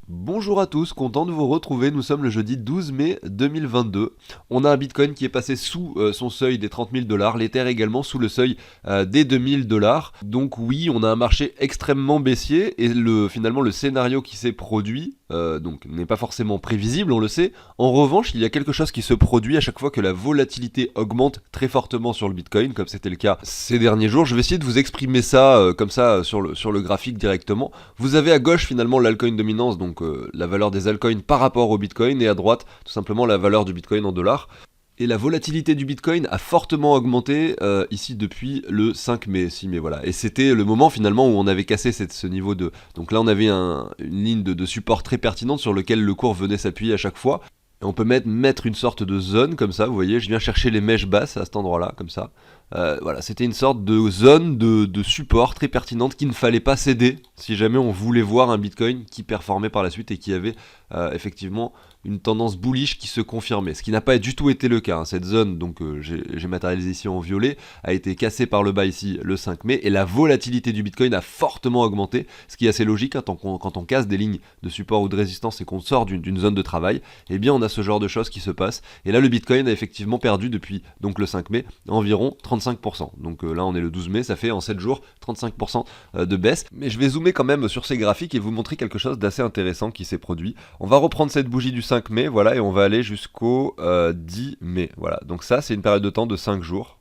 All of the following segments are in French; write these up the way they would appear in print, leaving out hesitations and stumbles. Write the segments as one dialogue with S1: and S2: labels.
S1: Bonjour à tous, content de vous retrouver, nous sommes le jeudi 12 mai 2022. On a un Bitcoin qui est passé sous son seuil des 30 000 $, l'Ether également sous le seuil des 2 000 $. Donc oui, on a un marché extrêmement baissier et finalement le scénario qui s'est produit donc n'est pas forcément prévisible, on le sait. En revanche, il y a quelque chose qui se produit à chaque fois que la volatilité augmente très fortement sur le Bitcoin, comme c'était le cas ces derniers jours. Je vais essayer de vous exprimer ça comme ça sur le graphique directement. Vous avez à gauche finalement l'altcoin dominance, donc la valeur des altcoins par rapport au Bitcoin, et à droite tout simplement la valeur du Bitcoin en dollars. Et la volatilité du Bitcoin a fortement augmenté ici depuis le 5 mai, 6 mai, voilà. Et c'était le moment finalement où on avait cassé ce niveau de... Donc là on avait une ligne de support très pertinente sur lequel le cours venait s'appuyer à chaque fois. Et on peut mettre une sorte de zone comme ça, vous voyez, je viens chercher les mèches basses à cet endroit-là, comme ça. Voilà, c'était une sorte de zone de support très pertinente qu'il ne fallait pas céder si jamais on voulait voir un Bitcoin qui performait par la suite et qui avait effectivement une tendance bullish qui se confirmait. Ce qui n'a pas du tout été le cas, hein. Cette zone, donc j'ai matérialisé ici en violet, a été cassée par le bas ici le 5 mai et la volatilité du Bitcoin a fortement augmenté, ce qui est assez logique hein, quand on casse des lignes de support ou de résistance et qu'on sort d'une zone de travail, eh bien on a ce genre de choses qui se passent. Et là le Bitcoin a effectivement perdu depuis donc le 5 mai environ 35%. Donc là on est le 12 mai, ça fait en 7 jours 35% de baisse. Mais je vais zoomer quand même sur ces graphiques et vous montrer quelque chose d'assez intéressant qui s'est produit. On va reprendre cette bougie du 5 mai, voilà, et on va aller jusqu'au 10 mai. Voilà, donc ça c'est une période de temps de 5 jours.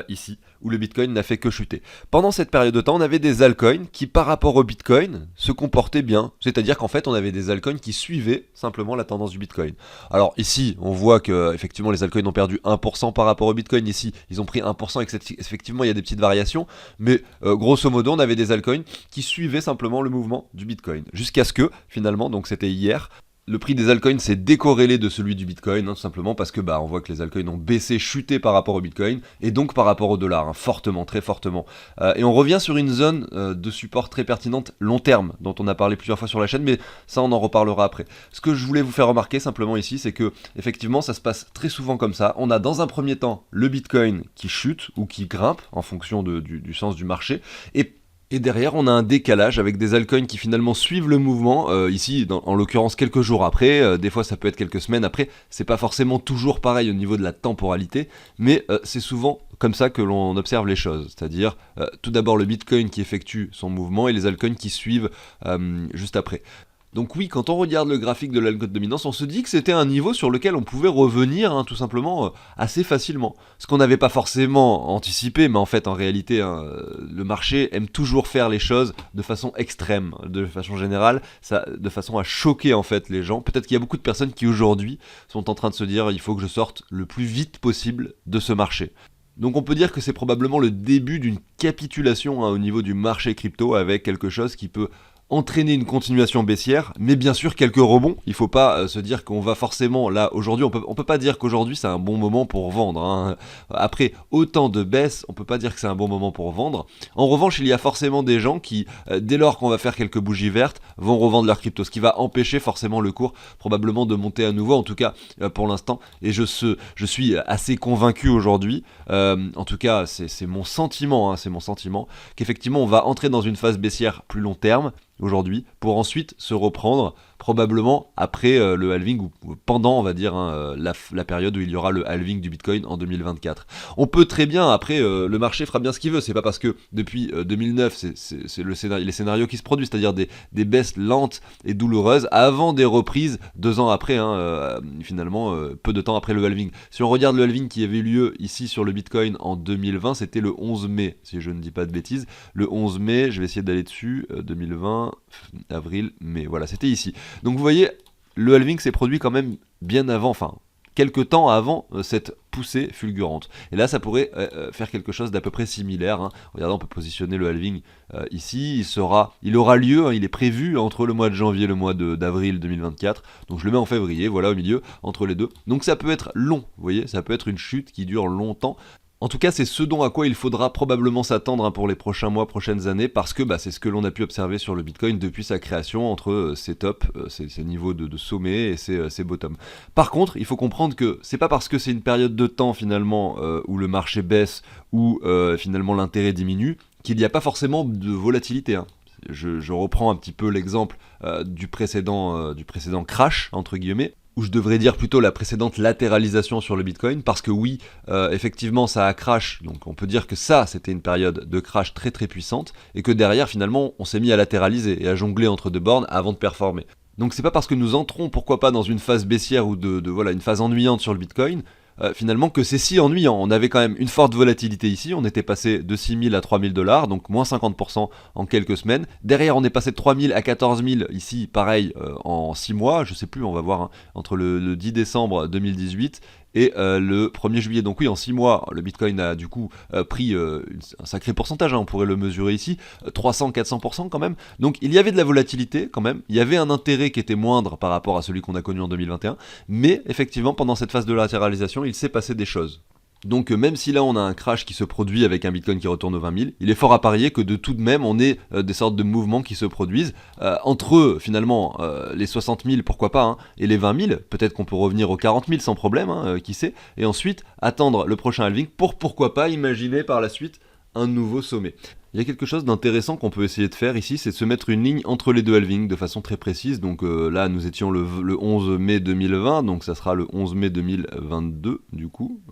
S1: Ici, où le Bitcoin n'a fait que chuter. Pendant cette période de temps, on avait des altcoins qui, par rapport au Bitcoin, se comportaient bien. C'est-à-dire qu'en fait, on avait des altcoins qui suivaient simplement la tendance du Bitcoin. Alors ici, on voit que effectivement, les altcoins ont perdu 1% par rapport au Bitcoin. Ici, ils ont pris 1%, et effectivement, il y a des petites variations. Mais grosso modo, on avait des altcoins qui suivaient simplement le mouvement du Bitcoin. Jusqu'à ce que, finalement, donc c'était hier, le prix des altcoins s'est décorrélé de celui du Bitcoin, hein, tout simplement parce que on voit que les altcoins ont baissé, chuté par rapport au Bitcoin, et donc par rapport au dollar, hein, fortement, très fortement. Et on revient sur une zone de support très pertinente, long terme, dont on a parlé plusieurs fois sur la chaîne, mais ça on en reparlera après. Ce que je voulais vous faire remarquer simplement ici, c'est que effectivement ça se passe très souvent comme ça. On a dans un premier temps le Bitcoin qui chute ou qui grimpe en fonction du sens du marché, et derrière, on a un décalage avec des altcoins qui finalement suivent le mouvement, ici en l'occurrence quelques jours après, des fois ça peut être quelques semaines après, c'est pas forcément toujours pareil au niveau de la temporalité, mais c'est souvent comme ça que l'on observe les choses, c'est-à-dire tout d'abord le Bitcoin qui effectue son mouvement et les altcoins qui suivent juste après. Donc oui, quand on regarde le graphique de l'algo de dominance, on se dit que c'était un niveau sur lequel on pouvait revenir hein, tout simplement assez facilement. Ce qu'on n'avait pas forcément anticipé, mais en fait en réalité hein, le marché aime toujours faire les choses de façon extrême, de façon générale, de façon à choquer en fait les gens. Peut-être qu'il y a beaucoup de personnes qui aujourd'hui sont en train de se dire il faut que je sorte le plus vite possible de ce marché. Donc on peut dire que c'est probablement le début d'une capitulation hein, au niveau du marché crypto avec quelque chose qui peut entraîner une continuation baissière, mais bien sûr quelques rebonds. Il faut pas se dire qu'on va forcément là aujourd'hui. On peut pas dire qu'aujourd'hui c'est un bon moment pour vendre. Hein. Après autant de baisses, on peut pas dire que c'est un bon moment pour vendre. En revanche, il y a forcément des gens qui, dès lors qu'on va faire quelques bougies vertes, vont revendre leur crypto, ce qui va empêcher forcément le cours probablement de monter à nouveau. En tout cas pour l'instant. Et je suis assez convaincu aujourd'hui. En tout cas, c'est mon sentiment. Hein, c'est mon sentiment qu'effectivement on va entrer dans une phase baissière plus long terme aujourd'hui, pour ensuite se reprendre probablement après le halving ou pendant on va dire hein, la période où il y aura le halving du Bitcoin en 2024. On peut très bien, après le marché fera bien ce qu'il veut, c'est pas parce que depuis 2009 c'est les scénarios qui se produisent, c'est-à-dire des baisses lentes et douloureuses avant des reprises 2 ans après, hein, finalement peu de temps après le halving. Si on regarde le halving qui avait lieu ici sur le Bitcoin en 2020, c'était le 11 mai, si je ne dis pas de bêtises, le 11 mai, je vais essayer d'aller dessus, 2020, avril, mai, voilà, c'était ici. Donc vous voyez, le halving s'est produit quand même bien avant, enfin, quelques temps avant cette poussée fulgurante. Et là, ça pourrait faire quelque chose d'à peu près similaire. Hein. Regardez, on peut positionner le halving ici. Il aura lieu, hein, il est prévu entre le mois de janvier et le mois d'avril 2024. Donc je le mets en février, voilà, au milieu, entre les deux. Donc ça peut être long, vous voyez, ça peut être une chute qui dure longtemps. En tout cas, c'est ce dont à quoi il faudra probablement s'attendre hein, pour les prochains mois, prochaines années, parce que c'est ce que l'on a pu observer sur le Bitcoin depuis sa création, entre ses tops, ses niveaux de sommet et ses bottoms. Par contre, il faut comprendre que c'est pas parce que c'est une période de temps finalement où le marché baisse ou finalement l'intérêt diminue qu'il n'y a pas forcément de volatilité. Hein. je reprends un petit peu l'exemple du précédent crash, entre guillemets, ou je devrais dire plutôt la précédente latéralisation sur le Bitcoin, parce que oui, effectivement, ça a crash, donc on peut dire que ça, c'était une période de crash très très puissante, et que derrière, finalement, on s'est mis à latéraliser et à jongler entre deux bornes avant de performer. Donc c'est pas parce que nous entrons, pourquoi pas, dans une phase baissière ou voilà, une phase ennuyante sur le Bitcoin, finalement que c'est si ennuyant. On avait quand même une forte volatilité ici, on était passé de 6 000 à 3 000 $, donc moins 50% en quelques semaines. Derrière, on est passé de 3 000 à 14 000, ici, pareil, en 6 mois, je sais plus, on va voir, hein, entre le 10 décembre 2018 et le 1er juillet. Donc oui, en 6 mois, le Bitcoin a du coup pris un sacré pourcentage, hein, on pourrait le mesurer ici, 300-400% quand même. Donc il y avait de la volatilité quand même, il y avait un intérêt qui était moindre par rapport à celui qu'on a connu en 2021, mais effectivement, pendant cette phase de latéralisation, il s'est passé des choses. Donc même si là on a un crash qui se produit avec un Bitcoin qui retourne aux 20 000, il est fort à parier que de tout de même on ait des sortes de mouvements qui se produisent entre finalement les 60 000 pourquoi pas, hein, et les 20 000, peut-être qu'on peut revenir aux 40 000 sans problème, hein, qui sait, et ensuite attendre le prochain halving pour pourquoi pas imaginer par la suite un nouveau sommet. Il y a quelque chose d'intéressant qu'on peut essayer de faire ici, c'est de se mettre une ligne entre les deux halvings de façon très précise. Donc là, nous étions le 11 mai 2020, donc ça sera le 11 mai 2022 du coup.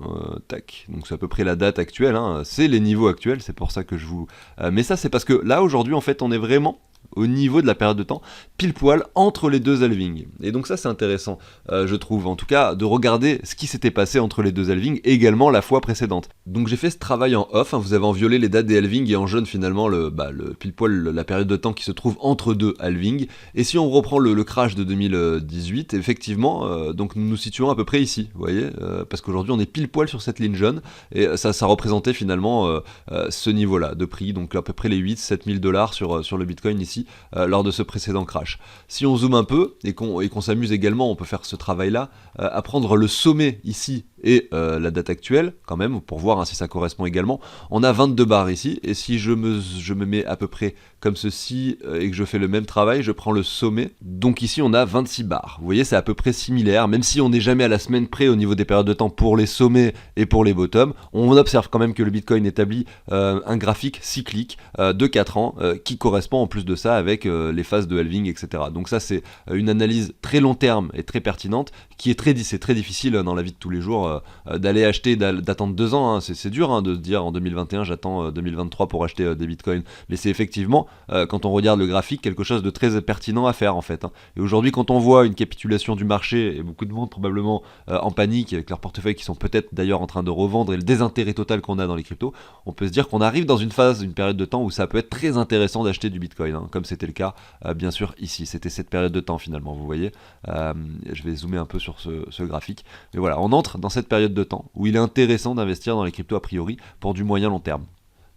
S1: Tac, donc c'est à peu près la date actuelle, hein. C'est les niveaux actuels, c'est pour ça que je vous... mais ça, c'est parce que là, aujourd'hui, en fait, on est vraiment au niveau de la période de temps, pile poil entre les deux halvings. Et donc ça c'est intéressant, je trouve, en tout cas, de regarder ce qui s'était passé entre les deux halvings, également la fois précédente. Donc j'ai fait ce travail en off, hein, vous avez en violet les dates des halvings et en jaune finalement le pile poil la période de temps qui se trouve entre deux halvings. Et si on reprend le crash de 2018, effectivement, donc nous nous situons à peu près ici, vous voyez, parce qu'aujourd'hui on est pile poil sur cette ligne jaune, et ça représentait finalement ce niveau-là de prix, donc à peu près les 8-7 000 $ sur le Bitcoin ici, lors de ce précédent crash. Si on zoome un peu et qu'on s'amuse également, on peut faire ce travail-là, à prendre le sommet ici et la date actuelle, quand même, pour voir, hein, si ça correspond également. On a 22 barres ici, et si je me mets à peu près comme ceci, et que je fais le même travail, je prends le sommet, donc ici on a 26 barres. Vous voyez, c'est à peu près similaire, même si on n'est jamais à la semaine près au niveau des périodes de temps pour les sommets et pour les bottoms, on observe quand même que le Bitcoin établit un graphique cyclique de 4 ans, qui correspond en plus de ça avec les phases de halving, etc. Donc ça c'est une analyse très long terme et très pertinente, qui est c'est très difficile dans la vie de tous les jours d'aller acheter, d'attendre 2 ans, hein. C'est dur, hein, de se dire en 2021 j'attends 2023 pour acheter des bitcoins, mais c'est effectivement, quand on regarde le graphique, quelque chose de très pertinent à faire en fait, hein. Et aujourd'hui, quand on voit une capitulation du marché et beaucoup de monde probablement en panique avec leurs portefeuilles qui sont peut-être d'ailleurs en train de revendre, et le désintérêt total qu'on a dans les cryptos, on peut se dire qu'on arrive dans une période de temps où ça peut être très intéressant d'acheter du bitcoin, hein, comme c'était le cas bien sûr ici. C'était cette période de temps finalement, vous voyez. Je vais zoomer un peu sur ce graphique, mais voilà, on entre dans cette période de temps où il est intéressant d'investir dans les cryptos a priori pour du moyen long terme.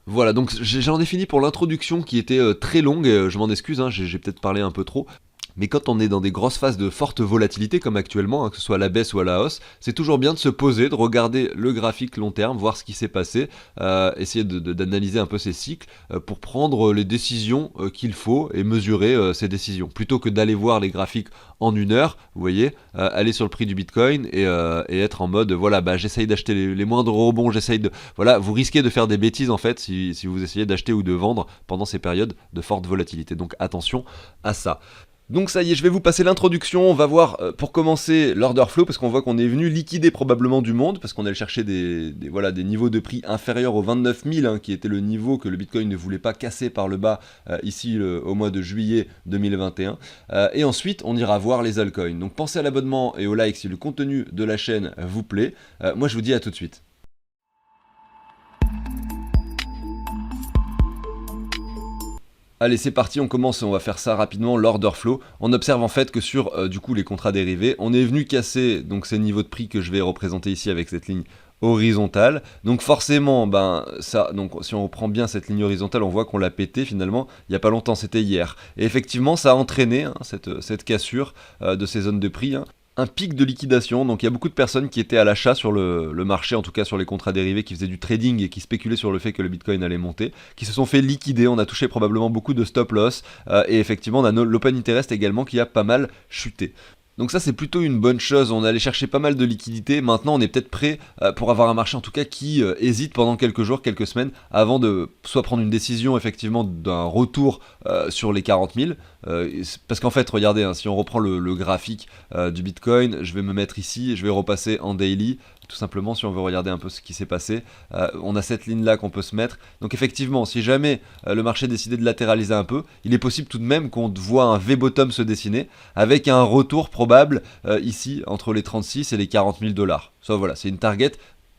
S1: Voilà, donc j'en ai fini pour l'introduction qui était très longue, et je m'en excuse, hein, j'ai peut-être parlé un peu trop. Mais quand on est dans des grosses phases de forte volatilité comme actuellement, hein, que ce soit à la baisse ou à la hausse, c'est toujours bien de se poser, de regarder le graphique long terme, voir ce qui s'est passé, essayer d'analyser un peu ces cycles pour prendre les décisions qu'il faut et mesurer ces décisions. Plutôt que d'aller voir les graphiques en 1 heure, vous voyez, aller sur le prix du Bitcoin et être en mode, voilà, j'essaye d'acheter les moindres rebonds, voilà, vous risquez de faire des bêtises en fait si vous essayez d'acheter ou de vendre pendant ces périodes de forte volatilité. Donc attention à ça. Donc ça y est, je vais vous passer l'introduction, on va voir pour commencer l'order flow, parce qu'on voit qu'on est venu liquider probablement du monde, parce qu'on allait chercher des niveaux de prix inférieurs aux 29 000, hein, qui était le niveau que le Bitcoin ne voulait pas casser par le bas ici au mois de juillet 2021. Et ensuite, on ira voir les altcoins. Donc pensez à l'abonnement et au like si le contenu de la chaîne vous plaît. Moi je vous dis à tout de suite. Allez, c'est parti, on commence, on va faire ça rapidement, l'order flow. On observe en fait que sur du coup les contrats dérivés, on est venu casser donc ces niveaux de prix que je vais représenter ici avec cette ligne horizontale. Donc forcément, donc si on reprend bien cette ligne horizontale, on voit qu'on l'a pété finalement il n'y a pas longtemps, c'était hier. Et effectivement, ça a entraîné, hein, cette cassure de ces zones de prix, hein. Un pic de liquidation, donc il y a beaucoup de personnes qui étaient à l'achat sur le marché, en tout cas sur les contrats dérivés, qui faisaient du trading et qui spéculaient sur le fait que le Bitcoin allait monter, qui se sont fait liquider. On a touché probablement beaucoup de stop loss, et effectivement on a l'open interest également qui a pas mal chuté. Donc ça c'est plutôt une bonne chose, on est allé chercher pas mal de liquidités, maintenant on est peut-être prêt pour avoir un marché en tout cas qui hésite pendant quelques jours, quelques semaines, avant de soit prendre une décision effectivement d'un retour sur les 40 000, parce qu'en fait regardez, hein, si on reprend le graphique du Bitcoin, je vais me mettre ici, je vais repasser en daily, tout simplement si on veut regarder un peu ce qui s'est passé, on a cette ligne là qu'on peut se mettre, donc effectivement si jamais le marché décidait de latéraliser un peu, il est possible tout de même qu'on voit un V-bottom se dessiner, avec un retour probable ici entre les 36 et les 40 000 dollars. Ça voilà, c'est une target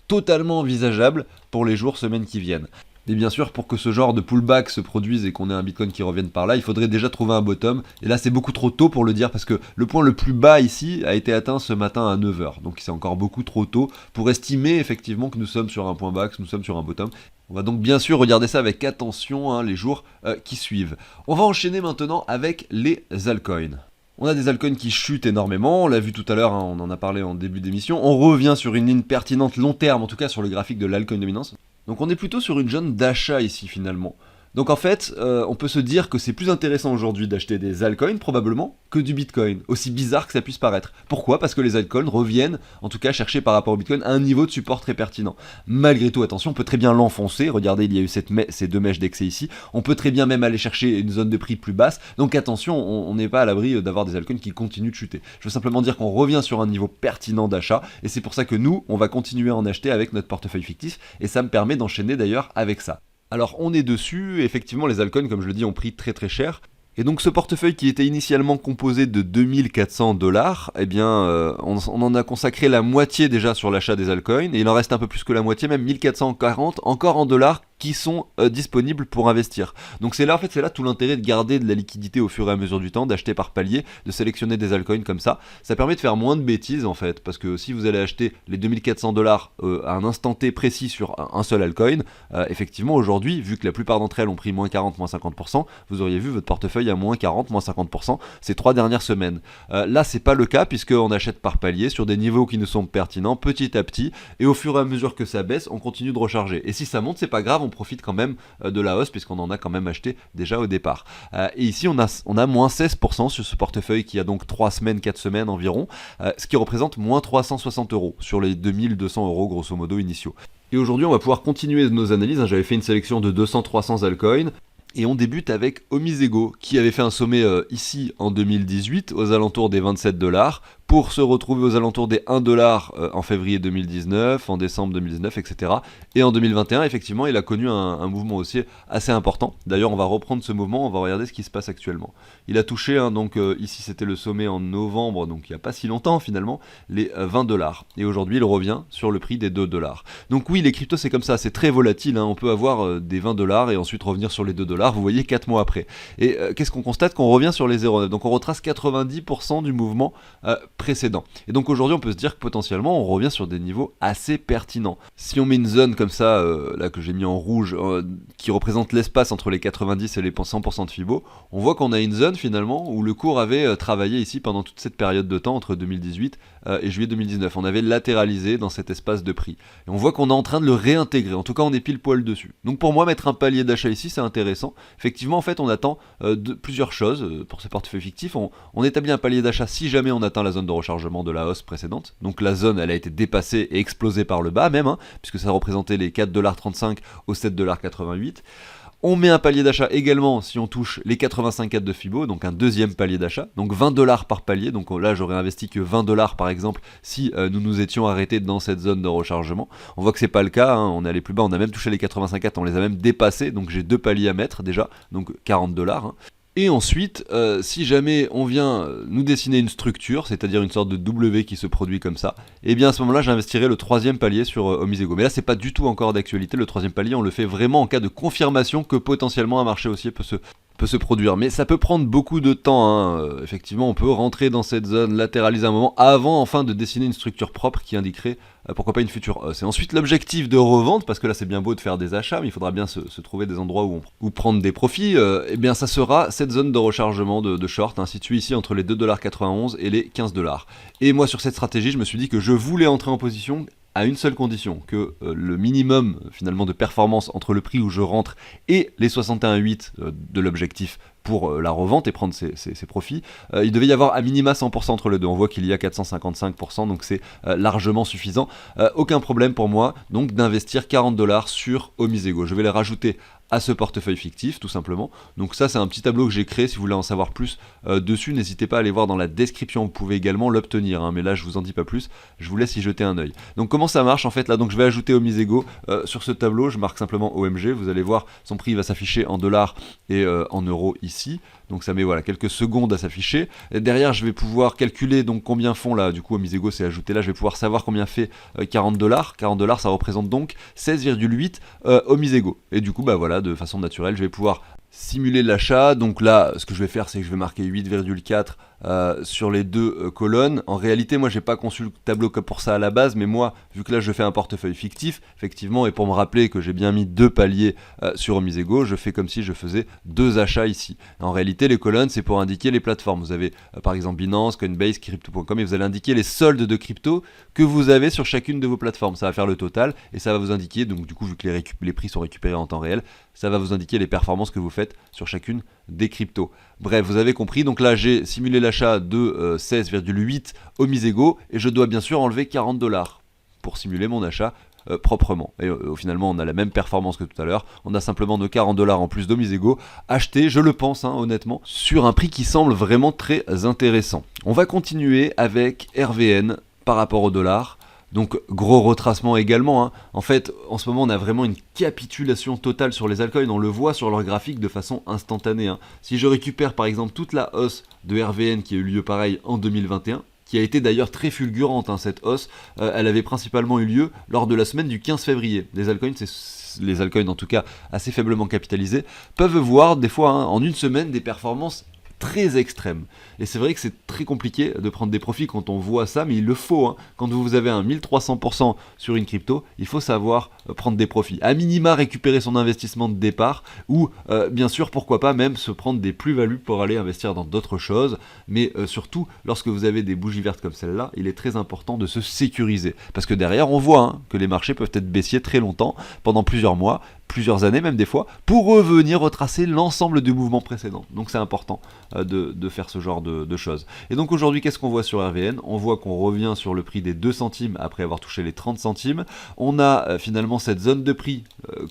S1: totalement envisageable pour les jours, semaines qui viennent. Et bien sûr, pour que ce genre de pullback se produise et qu'on ait un Bitcoin qui revienne par là, il faudrait déjà trouver un bottom. Et là, c'est beaucoup trop tôt pour le dire parce que le point le plus bas ici a été atteint ce matin à 9h. Donc c'est encore beaucoup trop tôt pour estimer effectivement que nous sommes sur un point bas, que nous sommes sur un bottom. On va donc bien sûr regarder ça avec attention hein, les jours qui suivent. On va enchaîner maintenant avec les altcoins. On a des altcoins qui chutent énormément, on l'a vu tout à l'heure, hein, on en a parlé en début d'émission. On revient sur une ligne pertinente long terme, en tout cas sur le graphique de l'altcoin dominance. Donc on est plutôt sur une zone d'achat ici finalement. Donc en fait, on peut se dire que c'est plus intéressant aujourd'hui d'acheter des altcoins probablement que du Bitcoin, aussi bizarre que ça puisse paraître. Pourquoi ? Parce que les altcoins reviennent, en tout cas chercher par rapport au Bitcoin, à un niveau de support très pertinent. Malgré tout, attention, on peut très bien l'enfoncer, regardez, il y a eu ces deux mèches d'excès ici, on peut très bien même aller chercher une zone de prix plus basse, donc attention, on n'est pas à l'abri d'avoir des altcoins qui continuent de chuter. Je veux simplement dire qu'on revient sur un niveau pertinent d'achat, et c'est pour ça que nous, on va continuer à en acheter avec notre portefeuille fictif, et ça me permet d'enchaîner d'ailleurs avec ça. Alors on est dessus, effectivement les altcoins comme je le dis ont pris très très cher. Et donc ce portefeuille qui était initialement composé de 2400 dollars, eh bien on en a consacré la moitié déjà sur l'achat des altcoins, et il en reste un peu plus que la moitié, même 1440 encore en dollars qui sont disponibles pour investir. Donc c'est là en fait c'est là tout l'intérêt de garder de la liquidité au fur et à mesure du temps, d'acheter par palier, de sélectionner des altcoins comme ça. Ça permet de faire moins de bêtises en fait, parce que si vous allez acheter les 2400 dollars à un instant T précis sur un seul altcoin, effectivement aujourd'hui, vu que la plupart d'entre elles ont pris moins 40, moins 50%, vous auriez vu votre portefeuille à moins 40, moins 50% ces 3 dernières semaines. Là c'est pas le cas puisqu'on achète par palier sur des niveaux qui nous sont pertinents petit à petit, et au fur et à mesure que ça baisse, on continue de recharger. Et si ça monte, c'est pas grave, on profite quand même de la hausse puisqu'on en a quand même acheté déjà au départ. Et ici on a moins 16% sur ce portefeuille qui a donc 3 semaines, 4 semaines environ, ce qui représente moins 360 € sur les 2200 € grosso modo initiaux. Et aujourd'hui on va pouvoir continuer nos analyses, hein. J'avais fait une sélection de 200-300 altcoins. Et on débute avec Omisego, qui avait fait un sommet ici en 2018, aux alentours des 27 dollars, pour se retrouver aux alentours des 1 dollar en février 2019, en décembre 2019, etc. Et en 2021, effectivement, il a connu un mouvement aussi assez important. D'ailleurs, on va reprendre ce mouvement, on va regarder ce qui se passe actuellement. Il a touché, hein, donc ici c'était le sommet en novembre, donc il n'y a pas si longtemps finalement, les 20 dollars. Et aujourd'hui, il revient sur le prix des 2 dollars. Donc oui, les cryptos c'est comme ça, c'est très volatile, hein. On peut avoir des 20 dollars et ensuite revenir sur les 2 dollars, vous voyez, 4 mois après. Et qu'est-ce qu'on constate ? Qu'on revient sur les 0,9. Donc on retrace 90% du mouvement précédent. Et donc aujourd'hui, on peut se dire que potentiellement, on revient sur des niveaux assez pertinents. Si on met une zone comme ça, là que j'ai mis en rouge, qui représente l'espace entre les 90 et les 100% de Fibo, on voit qu'on a une zone finalement où le cours avait travaillé ici pendant toute cette période de temps entre 2018 et juillet 2019. On avait latéralisé dans cet espace de prix. Et on voit qu'on est en train de le réintégrer. En tout cas, on est pile poil dessus. Donc pour moi, mettre un palier d'achat ici, c'est intéressant. Effectivement, en fait, on attend plusieurs choses pour ce portefeuille fictif. On établit un palier d'achat si jamais on atteint la zone de rechargement de la hausse précédente. Donc la zone, elle a été dépassée et explosée par le bas même, hein, puisque ça représentait les 4,35$ aux 7,88$. On met un palier d'achat également si on touche les 85,4 de Fibo, donc un deuxième palier d'achat, donc 20 $ par palier, donc là j'aurais investi que 20 $ par exemple si nous nous étions arrêtés dans cette zone de rechargement. On voit que c'est pas le cas, hein, on est allé plus bas, on a même touché les 85,4, on les a même dépassés, donc j'ai deux paliers à mettre déjà, donc 40 $. Hein. Et ensuite, si jamais on vient nous dessiner une structure, c'est-à-dire une sorte de W qui se produit comme ça, et bien à ce moment-là, j'investirai le troisième palier sur Omisego. Mais là, c'est pas du tout encore d'actualité. Le troisième palier, on le fait vraiment en cas de confirmation que potentiellement un marché haussier peut se produire. Mais ça peut prendre beaucoup de temps. Hein. Effectivement, on peut rentrer dans cette zone, latéraliser un moment, avant enfin de dessiner une structure propre qui indiquerait pourquoi pas une future hausse. Et ensuite l'objectif de revente, parce que là c'est bien beau de faire des achats, mais il faudra bien se trouver des endroits où prendre des profits, et bien ça sera cette zone de rechargement de short, hein, située ici entre les 2,91$ et les 15 $. Et moi sur cette stratégie, je me suis dit que je voulais entrer en position à une seule condition, que le minimum finalement de performance entre le prix où je rentre et les 61,8 de l'objectif pour la revente et prendre ses profits, il devait y avoir à minima 100% entre les deux. On voit qu'il y a 455%, donc c'est largement suffisant. Aucun problème pour moi donc d'investir $40 sur Omisego. Je vais les rajouter à ce portefeuille fictif tout simplement. Donc ça c'est un petit tableau que j'ai créé, si vous voulez en savoir plus dessus, n'hésitez pas à aller voir dans la description, vous pouvez également l'obtenir, hein, mais là je vous en dis pas plus, je vous laisse y jeter un œil. Donc comment ça marche en fait là, donc je vais ajouter Omisego sur ce tableau, je marque simplement OMG, vous allez voir son prix va s'afficher en dollars et en euros ici. Donc ça met voilà quelques secondes à s'afficher. Et derrière je vais pouvoir calculer donc combien font là, du coup Omisego c'est ajouté là, je vais pouvoir savoir combien fait $40. $40 ça représente donc 16,8 Omisego. Et du coup bah voilà, de façon naturelle je vais pouvoir simuler l'achat. Donc là ce que je vais faire c'est que je vais marquer 8,4 sur les deux colonnes. En réalité moi j'ai pas conçu le tableau que pour ça à la base, mais moi vu que là je fais un portefeuille fictif effectivement, et pour me rappeler que j'ai bien mis deux paliers sur Omisego, je fais comme si je faisais deux achats ici. En réalité les colonnes c'est pour indiquer les plateformes. Vous avez par exemple Binance, Coinbase, Crypto.com, et vous allez indiquer les soldes de crypto que vous avez sur chacune de vos plateformes. Ça va faire le total et ça va vous indiquer, donc du coup vu que les prix sont récupérés en temps réel, ça va vous indiquer les performances que vous faites sur chacune des cryptos. Bref, vous avez compris, donc là j'ai simulé l'achat de 16,8 Omisego et je dois bien sûr enlever $40 pour simuler mon achat proprement. Et finalement on a la même performance que tout à l'heure, on a simplement de $40 en plus d'Omisego acheté, je le pense hein, honnêtement, sur un prix qui semble vraiment très intéressant. On va continuer avec RVN par rapport au dollar. Donc gros retracement également, hein. En fait en ce moment on a vraiment une capitulation totale sur les altcoins, on le voit sur leur graphique de façon instantanée, hein. Si je récupère par exemple toute la hausse de RVN qui a eu lieu pareil en 2021, qui a été d'ailleurs très fulgurante hein, cette hausse, elle avait principalement eu lieu lors de la semaine du 15 février. Les altcoins en tout cas assez faiblement capitalisés peuvent voir des fois hein, en une semaine des performances très extrême. Et c'est vrai que c'est très compliqué de prendre des profits quand on voit ça, mais il le faut, hein. Quand vous avez un 1300% sur une crypto, il faut savoir prendre des profits. À minima récupérer son investissement de départ, ou bien sûr pourquoi pas même se prendre des plus-values pour aller investir dans d'autres choses. Mais surtout, lorsque vous avez des bougies vertes comme celle-là, il est très important de se sécuriser. Parce que derrière, on voit hein, que les marchés peuvent être baissiers très longtemps, pendant plusieurs mois, plusieurs années même des fois, pour revenir retracer l'ensemble du mouvement précédent. Donc c'est important de faire ce genre de choses. Et donc aujourd'hui, qu'est-ce qu'on voit sur RVN? On voit qu'on revient sur le prix des 2 centimes après avoir touché les 30 centimes. On a finalement cette zone de prix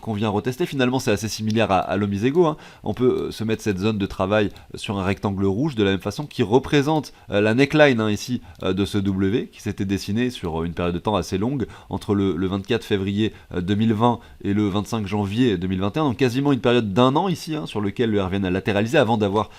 S1: qu'on vient retester. Finalement, c'est assez similaire à l'Omisego, hein. On peut se mettre cette zone de travail sur un rectangle rouge de la même façon, qui représente la neckline hein, ici de ce W qui s'était dessiné sur une période de temps assez longue entre le 24 février 2020 et le 25 janvier 2021, donc quasiment une période d'un an ici hein, sur lequel le RVN a latéralisé avant d'avoir...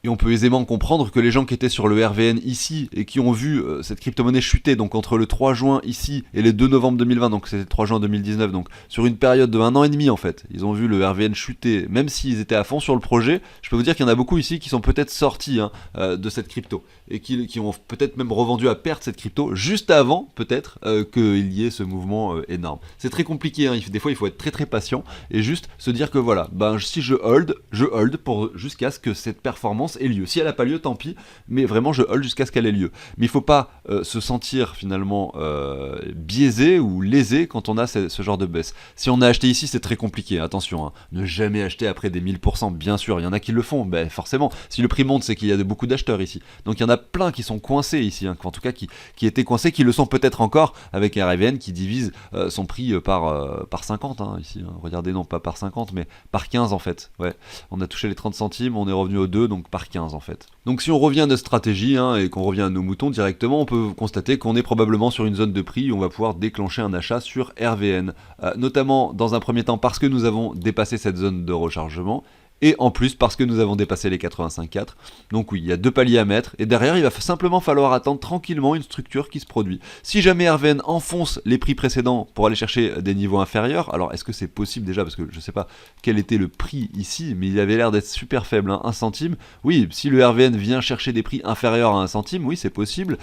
S1: Et on peut aisément comprendre que les gens qui étaient sur le RVN ici et qui ont vu cette crypto-monnaie chuter, donc entre le 3 juin ici et le 2 novembre 2020, donc c'était le 3 juin 2019, donc sur une période de 1 an et demi en fait, ils ont vu le RVN chuter, même s'ils étaient à fond sur le projet. Je peux vous dire qu'il y en a beaucoup ici qui sont peut-être sortis hein, de cette crypto et qui ont peut-être même revendu à perte cette crypto juste avant peut-être qu'il y ait ce mouvement énorme. C'est très compliqué, hein. Des fois il faut être très patient et juste se dire que voilà, ben, si je hold pour jusqu'à ce que cette performance ait lieu. Si elle n'a pas lieu, tant pis, mais vraiment je hold jusqu'à ce qu'elle ait lieu. Mais il ne faut pas se sentir finalement biaisé ou lésé quand on a ce genre de baisse. Si on a acheté ici, c'est très compliqué, attention, hein. Ne jamais acheter après des 1000%, bien sûr, il y en a qui le font, ben, forcément. Si le prix monte, c'est qu'il y a beaucoup d'acheteurs ici. Donc il y en a plein qui sont coincés ici, hein, en tout cas qui étaient coincés, qui le sont peut-être encore avec RVN qui divise son prix par 50 hein, ici. Hein. Regardez, non pas par 50, mais par 15 en fait. Ouais. On a touché les 30 centimes, on est revenu aux 2, donc par 15 en fait. Donc si on revient à notre stratégie hein, et qu'on revient à nos moutons directement, on peut constater qu'on est probablement sur une zone de prix où on va pouvoir déclencher un achat sur RVN. Notamment dans un premier temps parce que nous avons dépassé cette zone de rechargement. Et en plus parce que nous avons dépassé les 85,4. Donc oui, il y a 2 paliers à mettre. Et derrière, il va simplement falloir attendre tranquillement une structure qui se produit. Si jamais RVN enfonce les prix précédents pour aller chercher des niveaux inférieurs, alors est-ce que c'est possible déjà? Parce que je ne sais pas quel était le prix ici, mais il avait l'air d'être super faible, hein, 1 centime. Oui, si le RVN vient chercher des prix inférieurs à 1 centime, oui, c'est possible.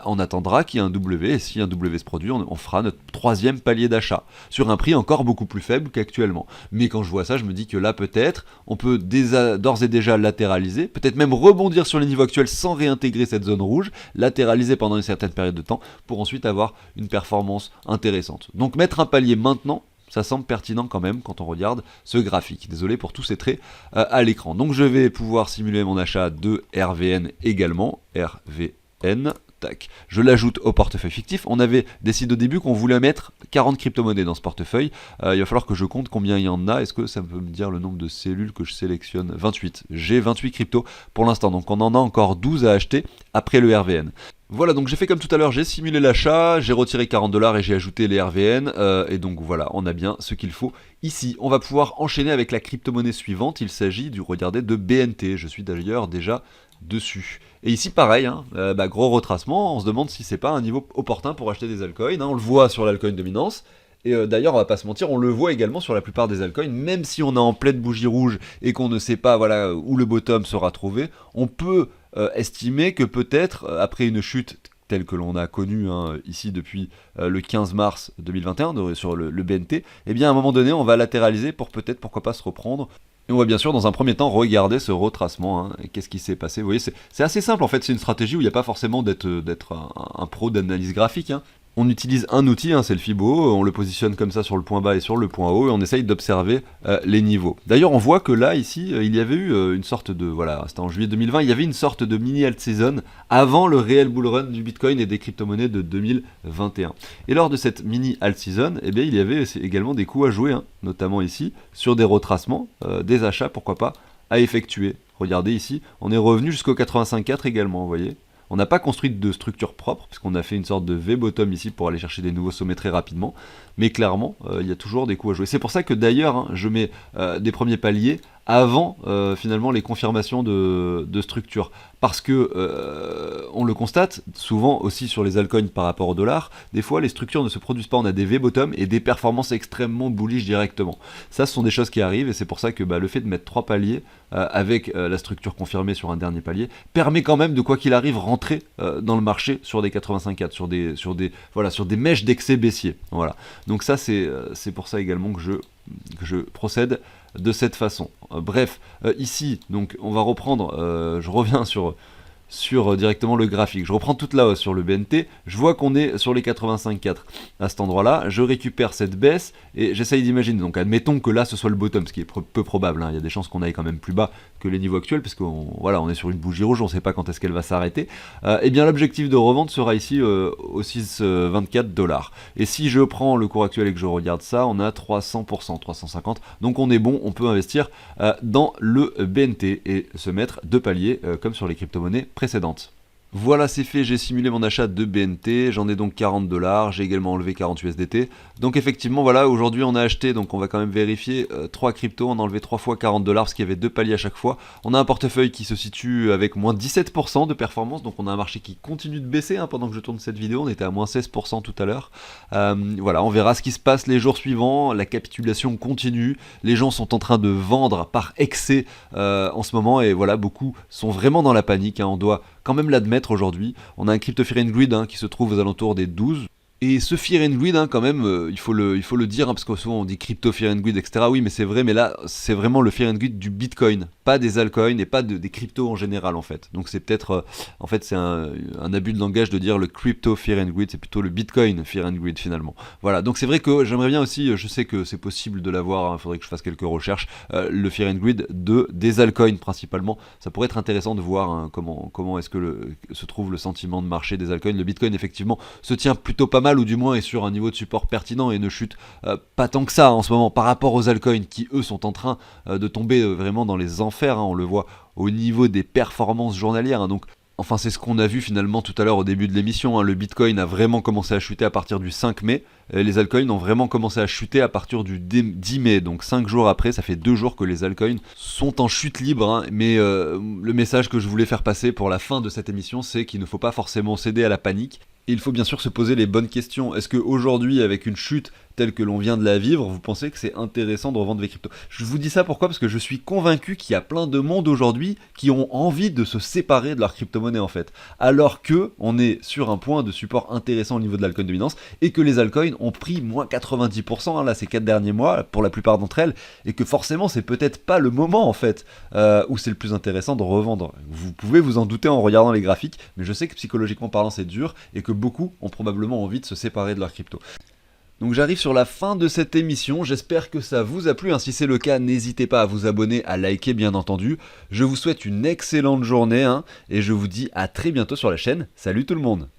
S1: On attendra qu'il y ait un W, et si un W se produit, on fera notre 3e palier d'achat, sur un prix encore beaucoup plus faible qu'actuellement. Mais quand je vois ça, je me dis que là, peut-être, on peut d'ores et déjà latéraliser, peut-être même rebondir sur les niveaux actuels sans réintégrer cette zone rouge, latéraliser pendant une certaine période de temps, pour ensuite avoir une performance intéressante. Donc mettre un palier maintenant, ça semble pertinent quand même quand on regarde ce graphique. Désolé pour tous ces traits à l'écran. Donc je vais pouvoir simuler mon achat de RVN également, RVN. Tac. Je l'ajoute au portefeuille fictif. On avait décidé au début qu'on voulait mettre 40 crypto-monnaies dans ce portefeuille. Il va falloir que je compte combien il y en a. Est-ce que ça peut me dire le nombre de cellules que je sélectionne? 28. J'ai 28 cryptos pour l'instant. Donc on en a encore 12 à acheter après le RVN. Voilà, donc j'ai fait comme tout à l'heure, j'ai simulé l'achat, j'ai retiré 40$ et j'ai ajouté les RVN, et donc voilà, on a bien ce qu'il faut ici. On va pouvoir enchaîner avec la crypto-monnaie suivante, il s'agit regardez, de BNT, je suis d'ailleurs déjà dessus. Et ici pareil, hein, gros retracement, on se demande si c'est pas un niveau opportun pour acheter des altcoins, hein, on le voit sur l'altcoin dominance. Et d'ailleurs, on va pas se mentir, on le voit également sur la plupart des altcoins, même si on est en pleine bougie rouge et qu'on ne sait pas voilà, où le bottom sera trouvé, on peut estimer que peut-être, après une chute telle que l'on a connue ici depuis le 15 mars 2021 sur le BNT, eh bien à un moment donné, on va latéraliser pour peut-être, pourquoi pas, se reprendre. Et on va bien sûr dans un premier temps regarder ce retracement, hein. Qu'est-ce qui s'est passé. Vous voyez, c'est assez simple en fait, c'est une stratégie où il n'y a pas forcément d'être un pro d'analyse graphique, hein. On utilise un outil, hein, c'est le Fibo, on le positionne comme ça sur le point bas et sur le point haut, et on essaye d'observer les niveaux. D'ailleurs, on voit que là, ici, il y avait eu une sorte de, voilà, c'était en juillet 2020, il y avait une sorte de mini alt season avant le réel bull run du Bitcoin et des crypto-monnaies de 2021. Et lors de cette mini alt season, eh bien, il y avait également des coups à jouer, hein, notamment ici, sur des retracements, des achats, pourquoi pas, à effectuer. Regardez ici, on est revenu jusqu'au 85.4 également, vous voyez. On n'a pas construit de structure propre, puisqu'on a fait une sorte de V-bottom ici pour aller chercher des nouveaux sommets très rapidement. Mais clairement, il y a toujours des coups à jouer. C'est pour ça que d'ailleurs, hein, je mets des premiers paliers avant finalement les confirmations de structure. Parce que on le constate souvent aussi sur les altcoins par rapport au dollar, des fois les structures ne se produisent pas, on a des V-bottom et des performances extrêmement bullish directement. Ça, ce sont des choses qui arrivent et c'est pour ça que le fait de mettre 3 paliers avec la structure confirmée sur un dernier palier permet quand même de, quoi qu'il arrive, rentrer dans le marché sur des 85.4, sur des mèches d'excès baissier. Voilà. Donc ça, c'est pour ça également que je procède de cette façon. Bref, ici, donc on va reprendre, je reviens sur directement le graphique. Je reprends toute la hausse sur le BNT, je vois qu'on est sur les 85.4 à cet endroit-là, je récupère cette baisse et j'essaye d'imaginer. Donc admettons que là ce soit le bottom, ce qui est peu probable, hein. Il y a des chances qu'on aille quand même plus bas que les niveaux actuels, parce on est sur une bougie rouge, on ne sait pas quand est-ce qu'elle va s'arrêter. Et bien l'objectif de revente sera ici au 6,24$. Et si je prends le cours actuel et que je regarde ça, on a 300%, 350, donc on est bon, on peut investir dans le BNT et se mettre 2 paliers comme sur les crypto-monnaies précédentes. Voilà, c'est fait, j'ai simulé mon achat de BNT, j'en ai donc 40$, j'ai également enlevé 40 USDT. Donc effectivement, voilà, aujourd'hui on a acheté, donc on va quand même vérifier, 3 cryptos, on a enlevé 3 fois 40$, parce qu'il y avait 2 paliers à chaque fois. On a un portefeuille qui se situe avec moins 17% de performance, donc on a un marché qui continue de baisser, hein, pendant que je tourne cette vidéo, on était à moins 16% tout à l'heure. Voilà, on verra ce qui se passe les jours suivants, la capitulation continue, les gens sont en train de vendre par excès en ce moment, et voilà, beaucoup sont vraiment dans la panique, hein, on doit quand même l'admettre aujourd'hui. On a un Crypto Fear and Greed qui se trouve aux alentours des 12. Et ce Fear and Greed, quand même, il faut le dire, hein, parce que souvent on dit Crypto Fear and Greed, etc. Oui, mais c'est vrai, mais là, c'est vraiment le Fear and Greed du Bitcoin, pas des altcoins et pas des cryptos en général, en fait. Donc c'est peut-être, en fait, c'est un abus de langage de dire le Crypto Fear and Greed, c'est plutôt le Bitcoin Fear and Greed, finalement. Voilà, donc c'est vrai que j'aimerais bien aussi, je sais que c'est possible de l'avoir, il faudrait que je fasse quelques recherches, le Fear and Greed des altcoins, principalement. Ça pourrait être intéressant de voir, hein, comment est-ce que se trouve le sentiment de marché des altcoins. Le Bitcoin, effectivement, se tient plutôt pas mal, ou du moins est sur un niveau de support pertinent et ne chute pas tant que ça en ce moment par rapport aux altcoins qui eux sont en train de tomber vraiment dans les enfers, hein. On le voit au niveau des performances journalières, hein. Donc enfin, c'est ce qu'on a vu finalement tout à l'heure au début de l'émission, hein. Le Bitcoin a vraiment commencé à chuter à partir du 5 mai. Les altcoins ont vraiment commencé à chuter à partir du 10 mai. Donc 5 jours après, ça fait 2 jours que les altcoins sont en chute libre, hein. Mais le message que je voulais faire passer pour la fin de cette émission, c'est qu'il ne faut pas forcément céder à la panique. Et il faut bien sûr se poser les bonnes questions. Est-ce qu'aujourd'hui, avec une chute telle que l'on vient de la vivre, vous pensez que c'est intéressant de revendre des cryptos? Je vous dis ça pourquoi? Parce que je suis convaincu qu'il y a plein de monde aujourd'hui qui ont envie de se séparer de leur crypto-monnaie en fait. Alors que on est sur un point de support intéressant au niveau de l'altcoin dominance et que les altcoins ont pris moins 90%, hein, là ces 4 derniers mois pour la plupart d'entre elles, et que forcément c'est peut-être pas le moment en fait où c'est le plus intéressant de revendre. Vous pouvez vous en douter en regardant les graphiques, mais je sais que psychologiquement parlant c'est dur et que beaucoup ont probablement envie de se séparer de leur crypto. Donc j'arrive sur la fin de cette émission, j'espère que ça vous a plu, hein. Si c'est le cas, n'hésitez pas à vous abonner, à liker bien entendu. Je vous souhaite une excellente journée, hein, et je vous dis à très bientôt sur la chaîne. Salut tout le monde!